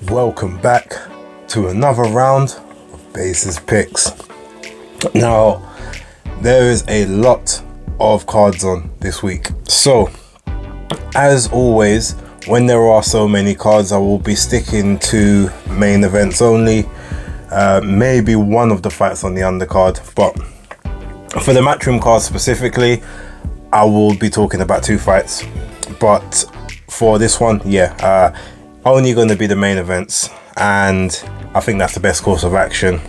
Welcome back to another round of Basis Picks. Now, there is a lot of cards on this week. So, as always, when there are so many cards, I will be sticking to main events only. Maybe one of the fights on the undercard, but for the Matchroom card specifically, I will be talking about two fights. But for this one, only going to be the main events, and I think that's the best course of action.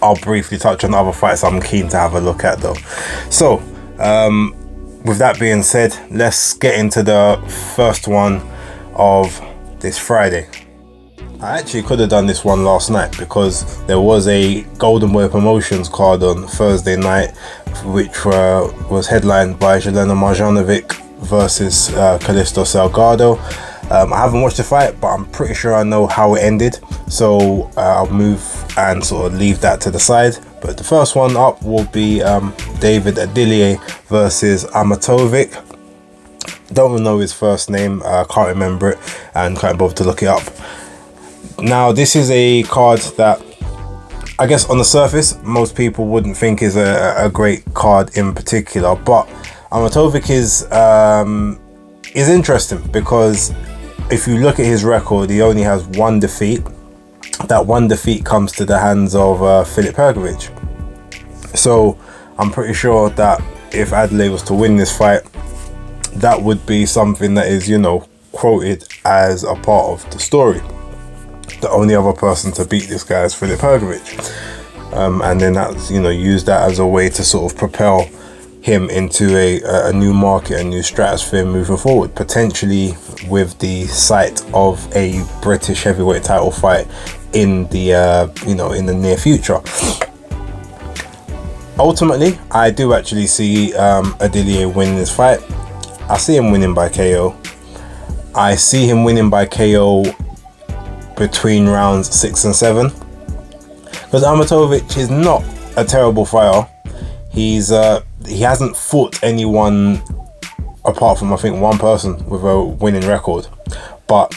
I'll briefly touch on other fights I'm keen to have a look at though. So, with that being said, let's get into the first one of this Friday. I actually could have done this one last night because there was a Golden Boy Promotions card on Thursday night, which was headlined by Jelena Marjanovic versus Callisto Salgado. I haven't watched the fight, but I'm pretty sure I know how it ended, so I'll move and sort of leave that to the side. But the first one up will be David Adilier versus Amatovic. Don't know his first name, can't remember it, and can't bother to look it up. Now, this is a card that I guess on the surface most people wouldn't think is a great card in particular, but Amatovic is interesting because if you look at his record, he only has one defeat. That one defeat comes to the hands of Filip Hrgović. So I'm pretty sure that if Adelaide was to win this fight, that would be something that is, quoted as a part of the story. The only other person to beat this guy is Filip Hrgović. And then that's, use that as a way to sort of propel him into a new market, a new stratosphere moving forward, potentially with the sight of a British heavyweight title fight in the in the near future. Ultimately, I do actually see Adilier winning this fight. I see him winning by KO. I see him winning by KO between rounds 6 and 7, because Amatovic is not a terrible fighter. He hasn't fought anyone apart from I think one person with a winning record, but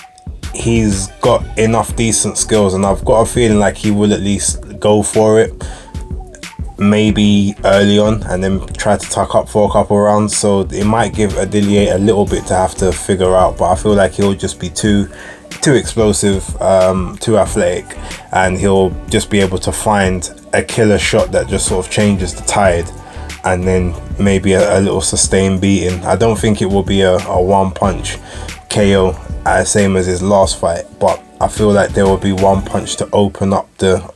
he's got enough decent skills, and I've got a feeling like he will at least go for it, maybe early on, and then try to tuck up for a couple of rounds. So it might give Adilier a little bit to have to figure out, but I feel like he'll just be too explosive, too athletic, and he'll just be able to find a killer shot that just sort of changes the tide, and then maybe a little sustained beating. I don't think it will be a one punch KO, same as his last fight, but I feel like there will be one punch to open up the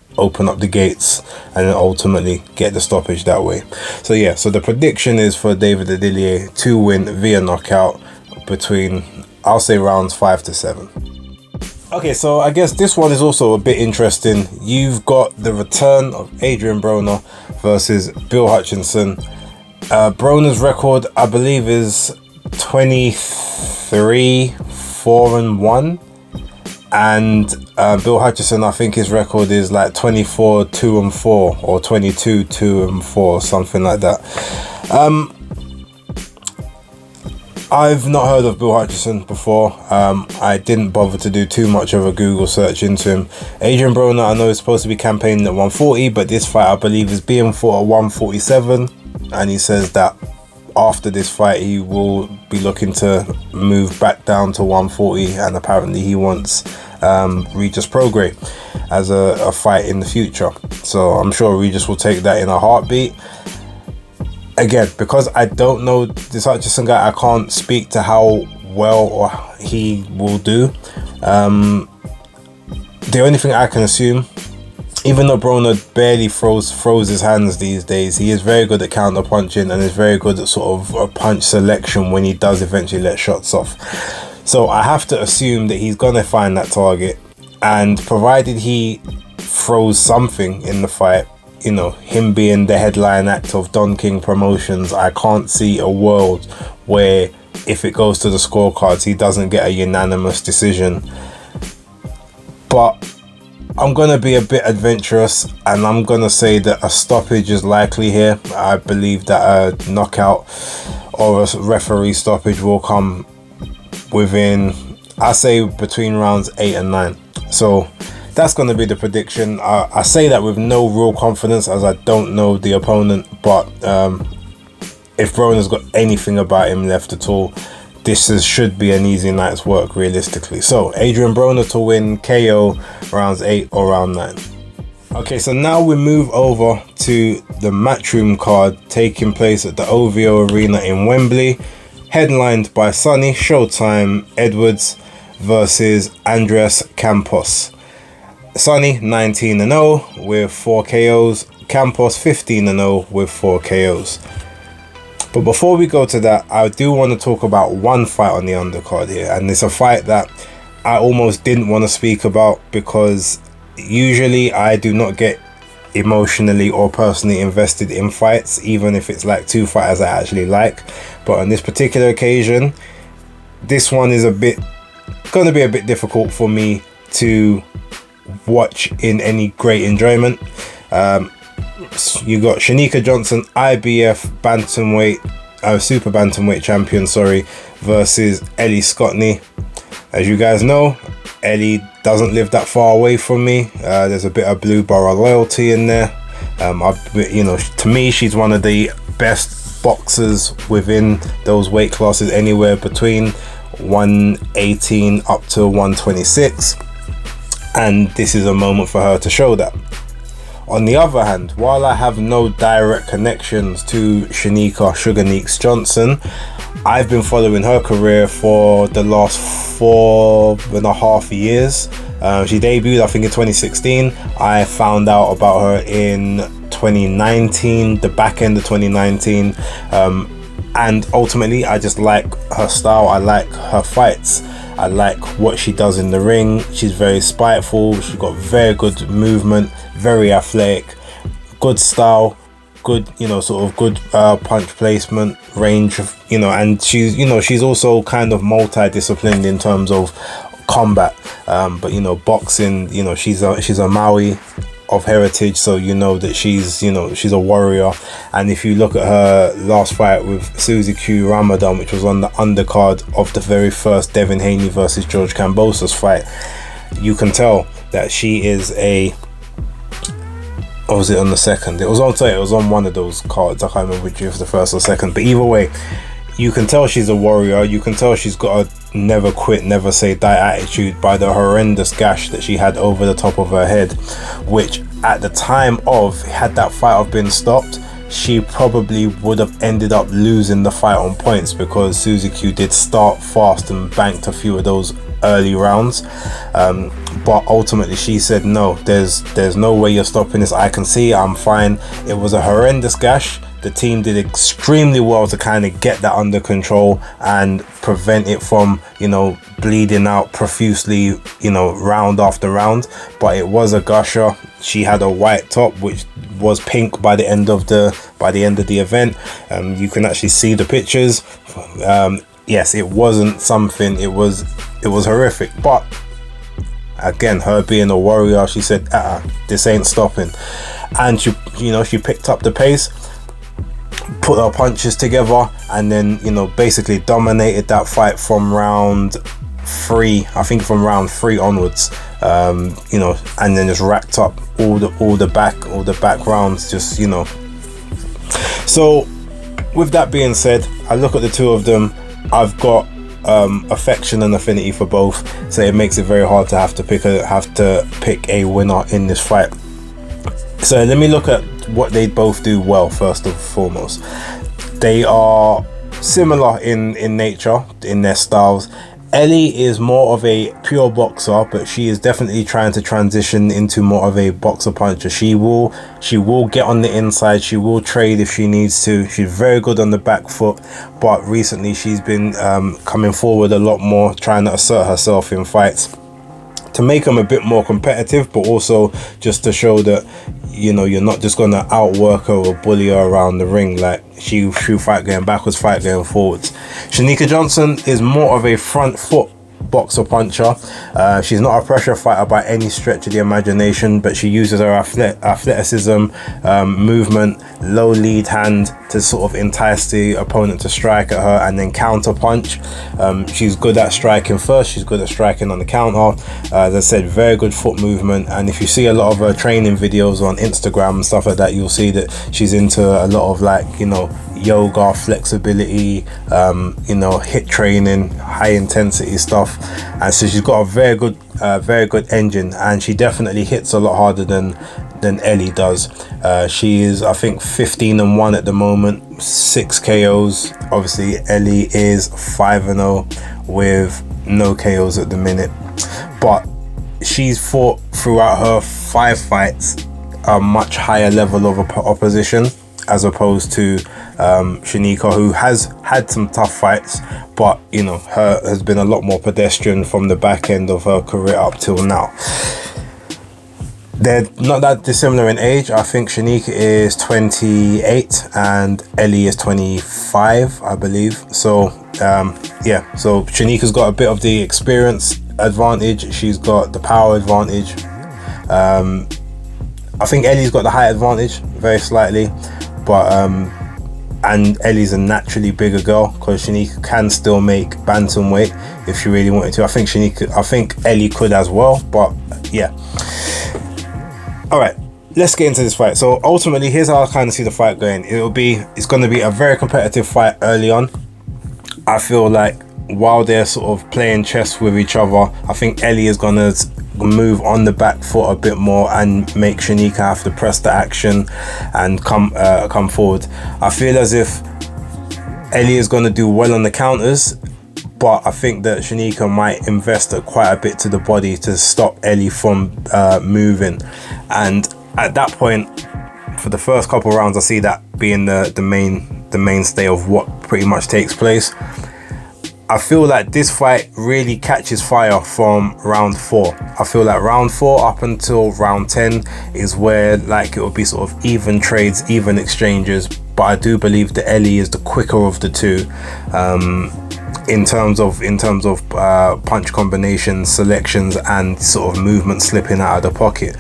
gates and then ultimately get the stoppage that way. So yeah, so the prediction is for David Adilier to win via knockout between, I'll say, rounds 5 to 7. Okay, so I guess this one is also a bit interesting. You've got the return of Adrian Broner versus Bill Hutchinson. Broner's record, I believe, is 23-4-1, and Bill Hutchinson, I think his record is like 24-2-4 or 22-2-4, something like that. I've not heard of Bill Hutchinson before. I didn't bother to do too much of a Google search into him. Adrian Broner, I know, is supposed to be campaigning at 140, but this fight, I believe, is being fought at 147, and he says that after this fight he will be looking to move back down to 140, and apparently he wants Regis Prograis as a fight in the future. So I'm sure Regis will take that in a heartbeat. Again, because I don't know this Hutchinson guy, I can't speak to how well he will do. The only thing I can assume, even though Broner barely throws his hands these days, he is very good at counter punching and is very good at sort of a punch selection when he does eventually let shots off. So I have to assume that he's gonna find that target, and provided he throws something in the fight, him being the headline act of Don King Promotions, I can't see a world where if it goes to the scorecards he doesn't get a unanimous decision. But I'm going to be a bit adventurous, and I'm going to say that a stoppage is likely here. I believe that a knockout or a referee stoppage will come within I say between rounds 8 and 9. So that's going to be the prediction. I say that with no real confidence, as I don't know the opponent, but if Broner's got anything about him left at all, should be an easy night's work realistically. So Adrian Broner to win KO rounds 8 or round 9. Okay, so now we move over to the Matchroom card taking place at the OVO Arena in Wembley, headlined by Sonny Showtime Edwards versus Andres Campos. Sonny 19-0 with 4 KOs, Campos 15-0 with 4 KOs. But before we go to that, I do want to talk about one fight on the undercard here, and it's a fight that I almost didn't want to speak about because usually I do not get emotionally or personally invested in fights, even if it's like 2 fighters I actually like. But on this particular occasion, this one is going to be a bit difficult for me to watch in any great enjoyment. You got Shanika Johnson, IBF bantamweight, super bantamweight champion, versus Ellie Scotney. As you guys know, Ellie doesn't live that far away from me. There's a bit of Blue Borough loyalty in there. To me, she's one of the best boxers within those weight classes, anywhere between 118 up to 126. And this is a moment for her to show that. On the other hand, while I have no direct connections to Shanika Sugar Neeks Johnson, I've been following her career for the last 4.5 years. She debuted, I think, in 2016. I found out about her in 2019, the back end of 2019. And ultimately, I just like her style. I like her fights. I like what she does in the ring. She's very spiteful. She's got very good movement, very athletic, good style, good, good punch placement, range of, and she's also kind of multi-disciplined in terms of combat. But boxing, she's a Maui of heritage, so that she's a warrior. And if you look at her last fight with Susie Q Ramadan, which was on the undercard of the very first Devin Haney versus George Kambosos fight, you can tell that she is or was it on the second? It was on one of those cards. I can't remember which was the first or second, but either way, you can tell she's a warrior. You can tell she's got a never quit, never say die attitude by the horrendous gash that she had over the top of her head, which at the time had that fight been stopped, she probably would have ended up losing the fight on points, because Susie Q did start fast and banked a few of those early rounds. But ultimately she said, no, there's no way you're stopping this. I can see, I'm fine. It was a horrendous gash. The team did extremely well to kind of get that under control and prevent it from, bleeding out profusely, round after round. But it was a gusher. She had a white top, which was pink by the end of the event. You can actually see the pictures. Yes, it wasn't something. It was horrific. But again, her being a warrior, she said, this ain't stopping. And she picked up the pace, put her punches together, and then basically dominated that fight from round 3. I think from round 3 onwards. And then just racked up all the back rounds. So with that being said, I look at the two of them. I've got affection and affinity for both, so it makes it very hard to have to pick a winner in this fight. So let me look at what they both do well. First and foremost, they are similar in nature, in their styles. Ellie is more of a pure boxer, but she is definitely trying to transition into more of a boxer puncher. She will get on the inside. She will trade if she needs to. She's very good on the back foot, but recently she's been coming forward a lot more, trying to assert herself in fights to make them a bit more competitive, but also just to show that you're not just gonna outwork her or bully her around the ring. Like she'll fight going backwards, fight going forwards. Shanika Johnson is more of a front foot boxer puncher. She's not a pressure fighter by any stretch of the imagination, but she uses her athleticism, movement, low lead hand to sort of entice the opponent to strike at her and then counter punch. She's good at striking first, she's good at striking on the counter. As I said, very good foot movement, and if you see a lot of her training videos on Instagram and stuff like that, you'll see that she's into a lot of, like, you know, yoga, flexibility, you know, HIIT training, high intensity stuff. And so she's got a very good engine, and she definitely hits a lot harder than Ellie does. She is, I think, 15-1 at the moment, 6 KOs. Obviously Ellie is 5-0 with no KOs at the minute, but she's fought throughout her 5 fights a much higher level of opposition, as opposed to Shanika, who has had some tough fights, but, you know, her has been a lot more pedestrian from the back end of her career up till now. They're not that dissimilar in age. I think Shanika is 28 and Ellie is 25, I believe. So yeah, so Shanika's got a bit of the experience advantage, she's got the power advantage. I think Ellie's got the height advantage very slightly, but and Ellie's a naturally bigger girl, because Shanika can still make bantamweight if she really wanted to. I think Ellie could as well, but yeah. All right, let's get into this fight. So ultimately, here's how I kind of see the fight going. It's going to be a very competitive fight early on. I feel like while they're sort of playing chess with each other, I think Ellie is going to move on the back foot a bit more and make Shanika have to press the action and come forward. I feel as if Ellie is going to do well on the counters, but I think that Shanika might invest quite a bit to the body to stop Ellie from moving. And at that point, for the first couple of rounds, I see that being the mainstay of what pretty much takes place. I feel like this fight really catches fire from round 4. I feel like round 4 up until round 10 is where, like, it will be sort of even trades, even exchanges. But I do believe that Ellie is the quicker of the two. In terms of punch combinations, selections, and sort of movement slipping out of the pocket.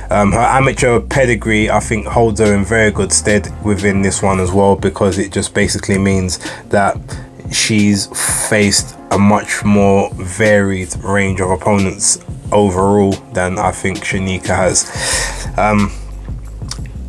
Her amateur pedigree, I think, holds her in very good stead within this one as well, because it just basically means that she's faced a much more varied range of opponents overall than I think Shanika has.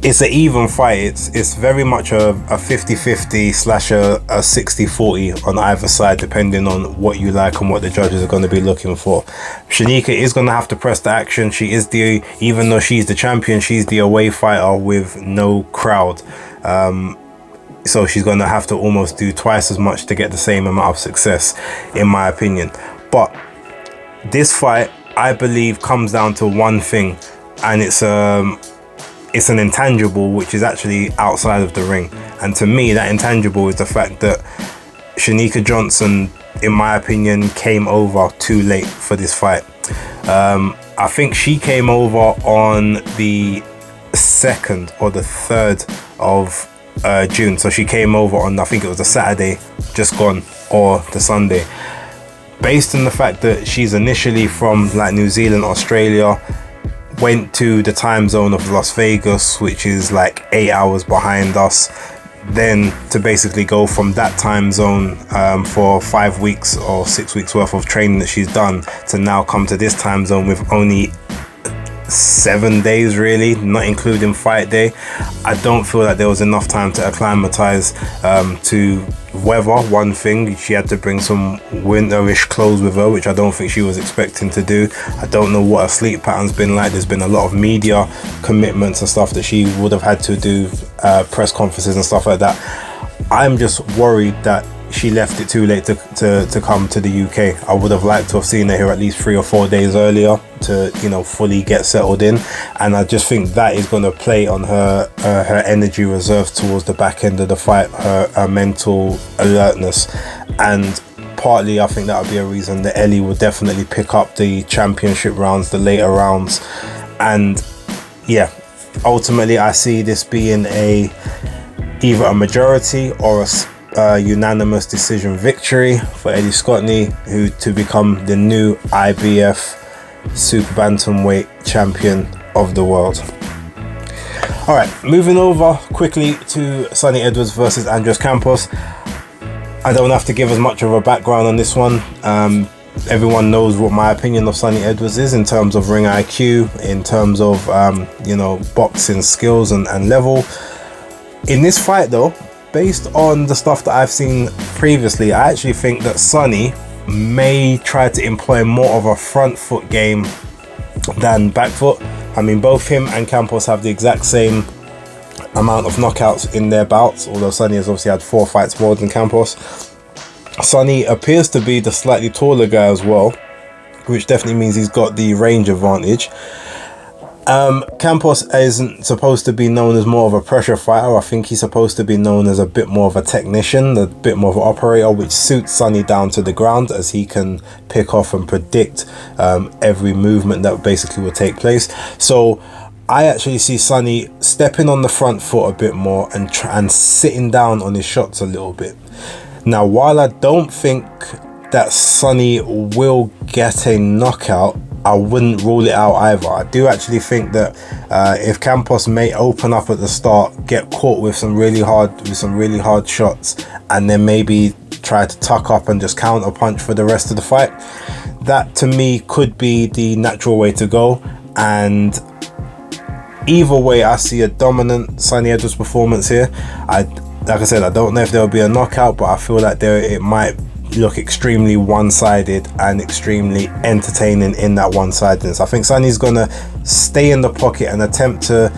It's an even fight. It's very much a 50-50 slash a 60-40 on either side, depending on what you like and what the judges are going to be looking for. Shanika is going to have to press the action. She is even though she's the champion, she's the away fighter with no crowd. So she's going to have to almost do twice as much to get the same amount of success, in my opinion. But this fight, I believe, comes down to one thing, and it's an intangible which is actually outside of the ring. And to me, that intangible is the fact that Shanika Johnson, in my opinion, came over too late for this fight. I think she came over on the 2nd or the 3rd of June. So she came over on, I think it was the Saturday just gone, or the Sunday. Based on the fact that she's initially from, like, New Zealand, Australia, went to the time zone of Las Vegas, which is like 8 hours behind us, then to basically go from that time zone for 5 weeks or 6 weeks worth of training that she's done, to now come to this time zone with only 7 days, really, not including fight day. I don't feel like there was enough time to acclimatize to weather. One thing, she had to bring some winterish clothes with her, which I don't think she was expecting to do. I don't know what her sleep pattern's been like. There's been a lot of media commitments and stuff that she would have had to do, press conferences and stuff like that. I'm just worried that she left it too late to come to the UK. I would have liked to have seen her here at least 3 or 4 days earlier to, you know, fully get settled in. And I just think that is going to play on her energy reserve towards the back end of the fight, her mental alertness. And partly I think that would be a reason that Ellie will definitely pick up the championship rounds, the later rounds. And yeah, ultimately I see this being either a majority or unanimous decision victory for Eddie Scotney, who to become the new IBF Super Bantamweight champion of the world. Alright, moving over quickly to Sonny Edwards versus Andres Campos. I don't have to give as much of a background on this one. Everyone knows what my opinion of Sonny Edwards is in terms of ring IQ, in terms of boxing skills and level. In this fight though, based on the stuff that I've seen previously, I actually think that Sonny may try to employ more of a front foot game than back foot. I mean, both him and Campos have the exact same amount of knockouts in their bouts, although Sonny has obviously had 4 fights more than Campos. Sonny appears to be the slightly taller guy as well, which definitely means he's got the range advantage. Campos isn't supposed to be known as more of a pressure fighter. I think he's supposed to be known as a bit more of a technician, a bit more of an operator, which suits Sonny down to the ground, as he can pick off and predict every movement that basically will take place. So I actually see Sonny stepping on the front foot a bit more and sitting down on his shots a little bit. Now, while I don't think that Sonny will get a knockout, I wouldn't rule it out either. I do actually think that if Campos may open up at the start, get caught with some really hard shots, and then maybe try to tuck up and just counter punch for the rest of the fight, that to me could be the natural way to go. And either way, I see a dominant Sonny Edwards performance here. Like I said, I don't know if there'll be a knockout, but I feel like it might look extremely one-sided and extremely entertaining in that one-sidedness. I think Sonny's gonna stay in the pocket and attempt to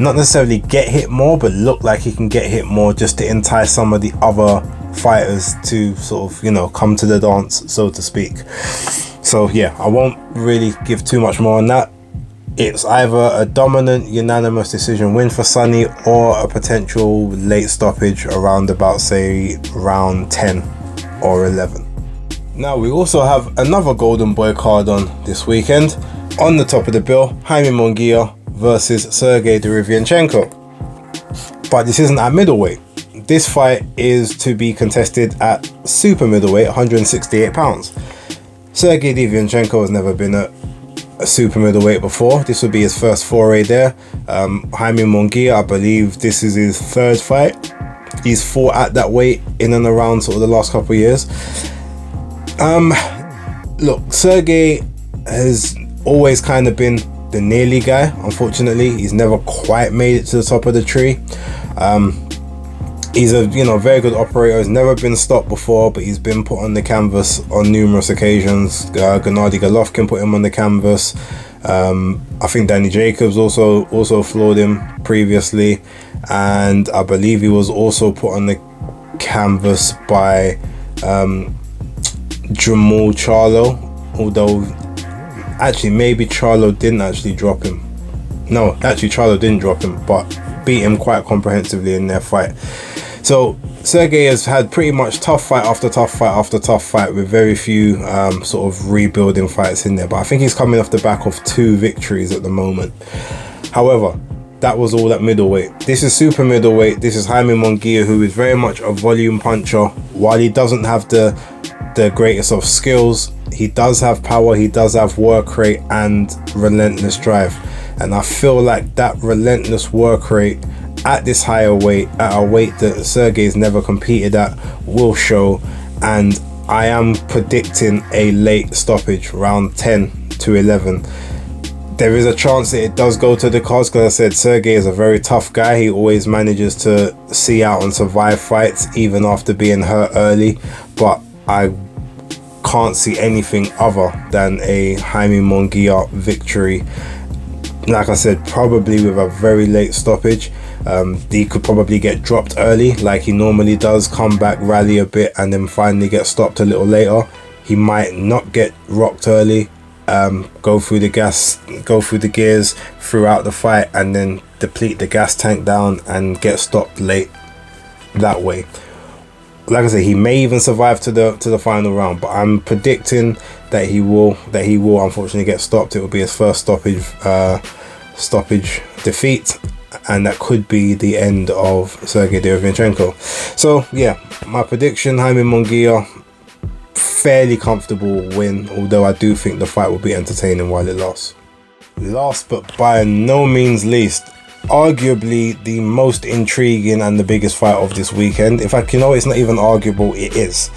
not necessarily get hit more, but look like he can get hit more, just to entice some of the other fighters to sort of, come to the dance, so to speak. So yeah, I won't really give too much more on that. It's either a dominant unanimous decision win for Sonny, or a potential late stoppage around about, say, round 10 or 11. Now we also have another Golden Boy card on this weekend. On the top of the bill, Jaime Munguia versus Sergey Derevyanchenko. But this isn't at middleweight. This fight is to be contested at super middleweight, 168 pounds. Sergey Derevyanchenko has never been a super middleweight before. This would be his first foray there. Jaime Munguia, I believe this is his 3rd fight. He's fought at that weight in and around sort of the last couple of years. Look, Sergey has always kind of been the nearly guy. Unfortunately, he's never quite made it to the top of the tree. He's a very good operator. He's never been stopped before, but he's been put on the canvas on numerous occasions. Gennady Golovkin put him on the canvas. I think Danny Jacobs also floored him previously, and I believe he was also put on the canvas by Jamal Charlo, although actually maybe Charlo didn't actually drop him. No, actually Charlo didn't drop him, but beat him quite comprehensively in their fight. So Sergey has had pretty much tough fight after tough fight after tough fight, with very few sort of rebuilding fights in there. But I think he's coming off the back of 2 victories at the moment. However, that was all at middleweight. This is super middleweight. This is Jaime Munguia, who is very much a volume puncher. While he doesn't have the greatest of skills, he does have power, he does have work rate and relentless drive. And I feel like that relentless work rate at this higher weight, at a weight that Sergey's never competed at, will show. And I am predicting a late stoppage, round 10 to 11. There is a chance that it does go to the cards, because I said Sergey is a very tough guy. He always manages to see out and survive fights even after being hurt early. But I can't see anything other than a Jaime Munguia victory. Like I said, probably with a very late stoppage. He could probably get dropped early like he normally does, come back, rally a bit, and then finally get stopped a little later. He might not get rocked early, go through the gears throughout the fight, and then deplete the gas tank down and get stopped late that way. Like I say, he may even survive to the final round, but I'm predicting that he will unfortunately get stopped. It will be his first stoppage defeat, and that could be the end of Sergey Derevyanchenko. So yeah, my prediction: Jaime Munguia, fairly comfortable win, although I do think the fight will be entertaining while it lasts. Last but by no means least, arguably the most intriguing and the biggest fight of this weekend. In fact, it's not even arguable, it is.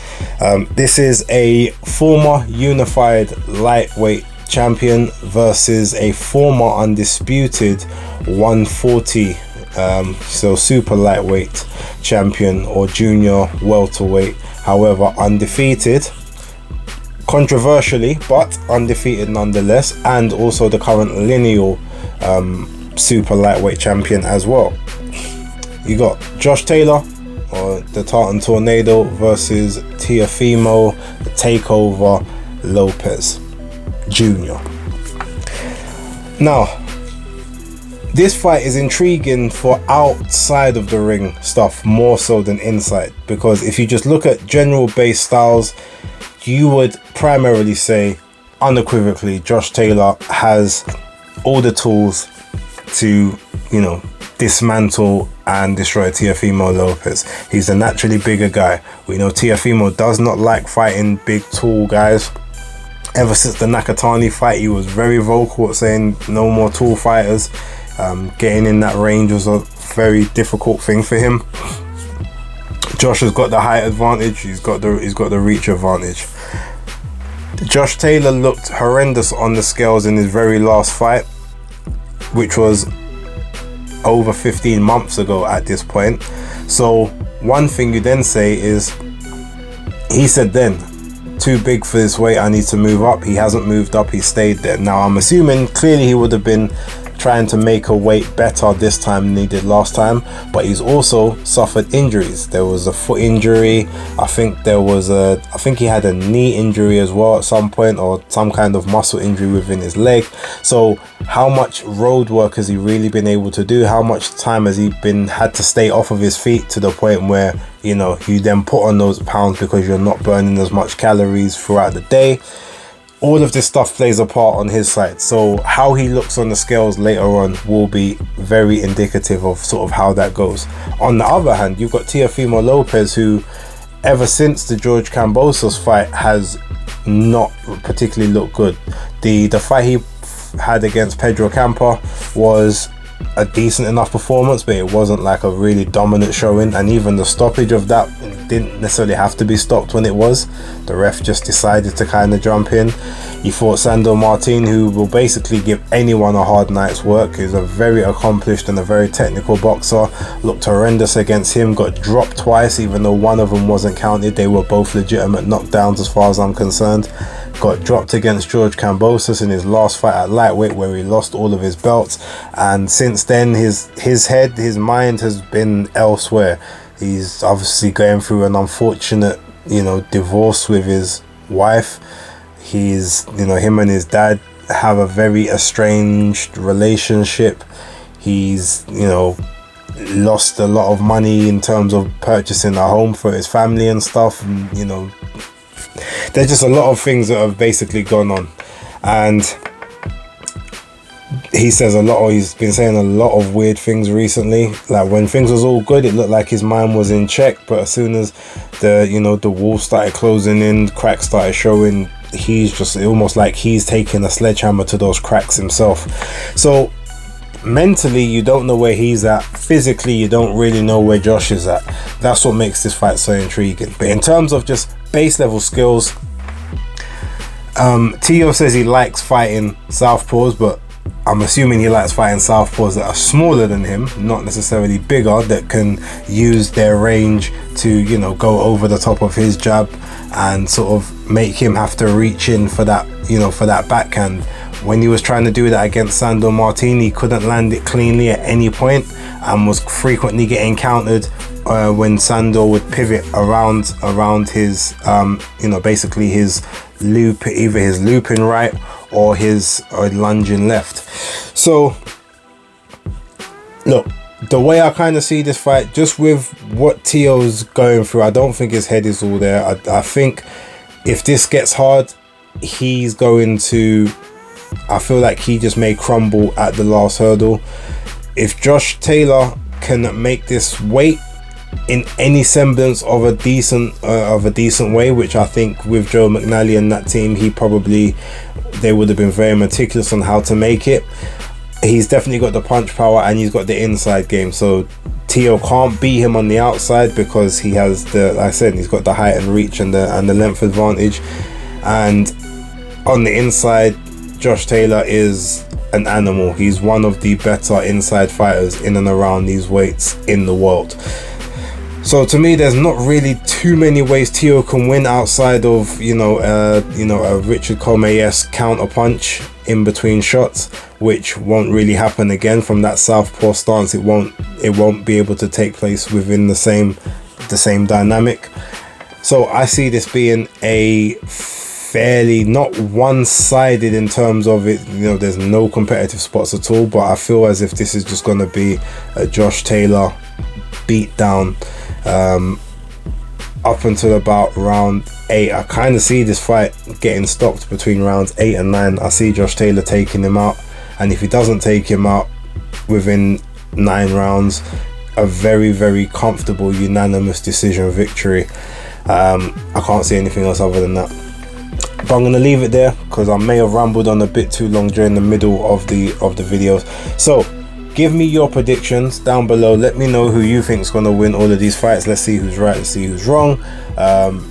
This is a former unified lightweight champion versus a former undisputed 140 so super lightweight champion, or junior welterweight, however undefeated, controversially, but undefeated nonetheless, and also the current lineal super lightweight champion as well. You got Josh Taylor, or the Tartan Tornado, versus Teofimo, the Takeover Lopez Jr. Now, this fight is intriguing for outside of the ring stuff more so than inside, because if you just look at general base styles, you would primarily say unequivocally Josh Taylor has all the tools to, dismantle and destroy Teofimo Lopez. He's a naturally bigger guy. We know Teofimo does not like fighting big, tall guys. Ever since the Nakatani fight, he was very vocal at saying no more tall fighters. Getting in that range was a very difficult thing for him. Josh has got the height advantage. He's got the reach advantage. Josh Taylor looked horrendous on the scales in his very last fight, which was over 15 months ago at this point. So one thing you then say is, he said then, too big for this weight, I need to move up. He hasn't moved up, he stayed there. Now I'm assuming clearly he would have been trying to make a weight better this time than he did last time, but he's also suffered injuries. There was a foot injury, I think he had a knee injury as well at some point, or some kind of muscle injury within his leg. So how much road work has he really been able to do? How much time has he had to stay off of his feet, to the point where you then put on those pounds because you're not burning as much calories throughout the day? All of this stuff plays a part on his side. So how he looks on the scales later on will be very indicative of sort of how that goes. On the other hand, you've got Teofimo Lopez, who ever since the George Kambosos fight has not particularly looked good. The fight he had against Pedro Campa was a decent enough performance, but it wasn't like a really dominant showing, and even the stoppage of that didn't necessarily have to be stopped when it was. The ref just decided to kind of jump in. He fought Sandor Martin, who will basically give anyone a hard night's work. He's a very accomplished and a very technical boxer. Looked horrendous against him, got dropped twice, even though one of them wasn't counted. They were both legitimate knockdowns as far as I'm concerned. Got dropped against George Kambosos in his last fight at lightweight, where he lost all of his belts, and since then his mind has been elsewhere. He's obviously going through an unfortunate divorce with his wife. Him and his dad have a very estranged relationship. He's lost a lot of money in terms of purchasing a home for his family and stuff, and there's just a lot of things that have basically gone on, and he's been saying a lot of weird things recently. Like when things was all good, it looked like his mind was in check, but as soon as the walls started closing in, cracks started showing, he's just almost like he's taking a sledgehammer to those cracks himself. So mentally you don't know where he's at, physically you don't really know where Josh is at. That's what makes this fight so intriguing. But in terms of just base level skills, Tio says he likes fighting southpaws, but I'm assuming he likes fighting southpaws that are smaller than him, not necessarily bigger, that can use their range to go over the top of his jab and sort of make him have to reach in for that for that backhand. When he was trying to do that against Sandor Martin, he couldn't land it cleanly at any point and was frequently getting countered when Sandor would pivot around his basically his loop, either his looping right or his lunging left. So look, the way I kind of see this fight, just with what Tio's going through, I don't think his head is all there. I think if this gets hard, I feel like he just may crumble at the last hurdle. if Josh Taylor can make this weight in any semblance of a decent way, which I think with Joe McNally and that team, they would have been very meticulous on how to make it. He's definitely got the punch power and he's got the inside game, so Teo can't beat him on the outside because he has like I said, he's got the height and reach and the length advantage. And on the inside, Josh Taylor is an animal. He's one of the better inside fighters in and around these weights in the world. So to me, there's not really too many ways Teo can win outside of a Richard Commey-esque counter punch in between shots, which won't really happen again from that southpaw stance. It won't be able to take place within the same dynamic. So I see this being a fairly not one-sided in terms of it, there's no competitive spots at all, but I feel as if this is just going to be a Josh Taylor beat down up until about round 8. I kind of see this fight getting stopped between rounds 8 and 9. I see Josh Taylor taking him out, and if he doesn't take him out within 9 rounds, a very, very comfortable unanimous decision victory. I can't see anything else other than that. But I'm going to leave it there because I may have rambled on a bit too long during the middle of the videos. So give me your predictions down below. Let me know who you think is going to win all of these fights. Let's see who's right, let's see who's wrong.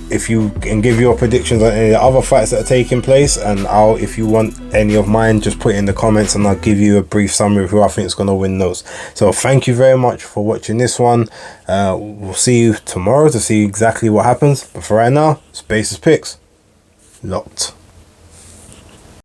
If you can give your predictions on any of the other fights that are taking place, and if you want any of mine, just put it in the comments and I'll give you a brief summary of who I think is going to win those. So thank you very much for watching this one. We'll see you tomorrow to see exactly what happens, but for right now, it's Basis Picks. Locked.